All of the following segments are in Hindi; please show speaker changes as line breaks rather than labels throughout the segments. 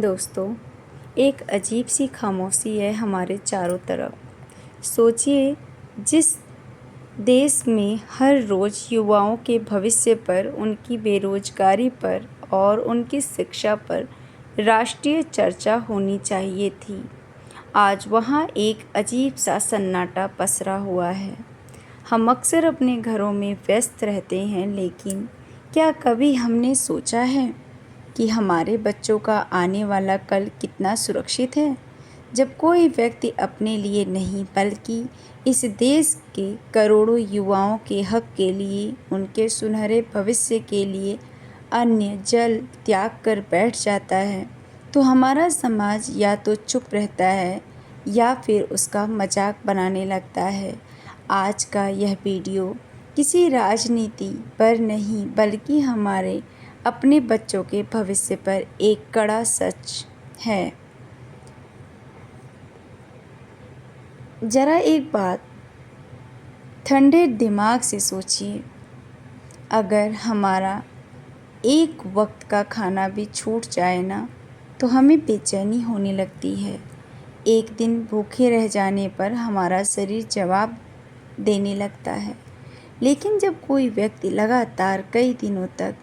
दोस्तों, एक अजीब सी खामोशी है हमारे चारों तरफ। सोचिए, जिस देश में हर रोज़ युवाओं के भविष्य पर, उनकी बेरोजगारी पर और उनकी शिक्षा पर राष्ट्रीय चर्चा होनी चाहिए थी, आज वहाँ एक अजीब सा सन्नाटा पसरा हुआ है। हम अक्सर अपने घरों में व्यस्त रहते हैं, लेकिन क्या कभी हमने सोचा है कि हमारे बच्चों का आने वाला कल कितना सुरक्षित है? जब कोई व्यक्ति अपने लिए नहीं बल्कि इस देश के करोड़ों युवाओं के हक के लिए, उनके सुनहरे भविष्य के लिए अन्य जल त्याग कर बैठ जाता है, तो हमारा समाज या तो चुप रहता है या फिर उसका मजाक बनाने लगता है। आज का यह वीडियो किसी राजनीति पर नहीं बल्कि हमारे अपने बच्चों के भविष्य पर एक कड़ा सच है। ज़रा एक बात ठंडे दिमाग से सोचिए, अगर हमारा एक वक्त का खाना भी छूट जाए ना, तो हमें बेचैनी होने लगती है। एक दिन भूखे रह जाने पर हमारा शरीर जवाब देने लगता है, लेकिन जब कोई व्यक्ति लगातार कई दिनों तक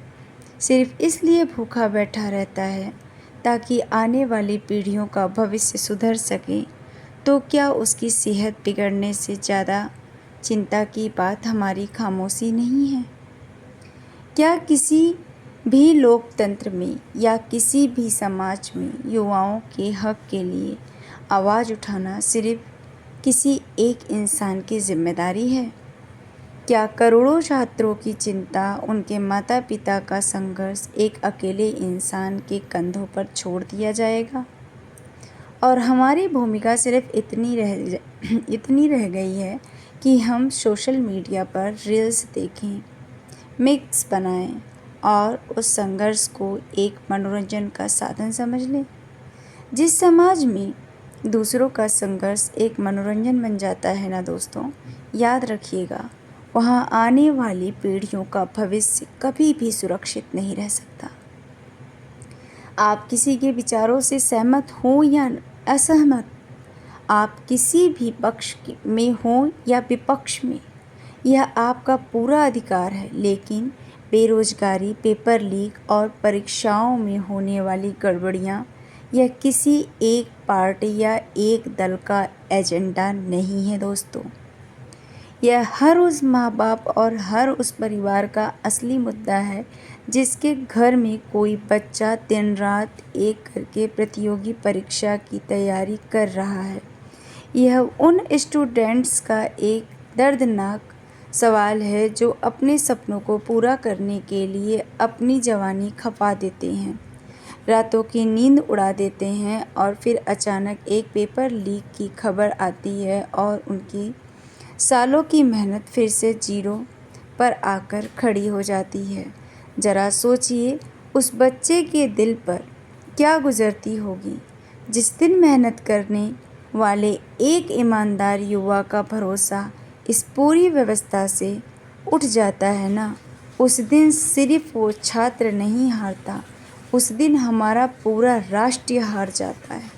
सिर्फ इसलिए भूखा बैठा रहता है ताकि आने वाली पीढ़ियों का भविष्य सुधर सके, तो क्या उसकी सेहत बिगड़ने से ज़्यादा चिंता की बात हमारी खामोशी नहीं है? क्या किसी भी लोकतंत्र में या किसी भी समाज में युवाओं के हक के लिए आवाज़ उठाना सिर्फ किसी एक इंसान की जिम्मेदारी है? क्या करोड़ों छात्रों की चिंता, उनके माता पिता का संघर्ष एक अकेले इंसान के कंधों पर छोड़ दिया जाएगा? और हमारी भूमिका सिर्फ इतनी रह गई है कि हम सोशल मीडिया पर रील्स देखें, मिक्स बनाएं और उस संघर्ष को एक मनोरंजन का साधन समझ लें। जिस समाज में दूसरों का संघर्ष एक मनोरंजन बन जाता है ना दोस्तों, याद रखिएगा, वहाँ आने वाली पीढ़ियों का भविष्य कभी भी सुरक्षित नहीं रह सकता। आप किसी के विचारों से सहमत हो या असहमत, आप किसी भी पक्ष में हो या विपक्ष में, यह आपका पूरा अधिकार है। लेकिन बेरोजगारी, पेपर लीक और परीक्षाओं में होने वाली गड़बड़ियाँ यह किसी एक पार्टी या एक दल का एजेंडा नहीं है दोस्तों। यह हर उस माँ बाप और हर उस परिवार का असली मुद्दा है जिसके घर में कोई बच्चा दिन रात एक करके प्रतियोगी परीक्षा की तैयारी कर रहा है। यह उन स्टूडेंट्स का एक दर्दनाक सवाल है जो अपने सपनों को पूरा करने के लिए अपनी जवानी खपा देते हैं, रातों की नींद उड़ा देते हैं और फिर अचानक एक पेपर लीक की खबर आती है और उनकी सालों की मेहनत फिर से जीरो पर आकर खड़ी हो जाती है। ज़रा सोचिए, उस बच्चे के दिल पर क्या गुजरती होगी जिस दिन मेहनत करने वाले एक ईमानदार युवा का भरोसा इस पूरी व्यवस्था से उठ जाता है ना। उस दिन सिर्फ वो छात्र नहीं हारता, उस दिन हमारा पूरा राष्ट्र हार जाता है।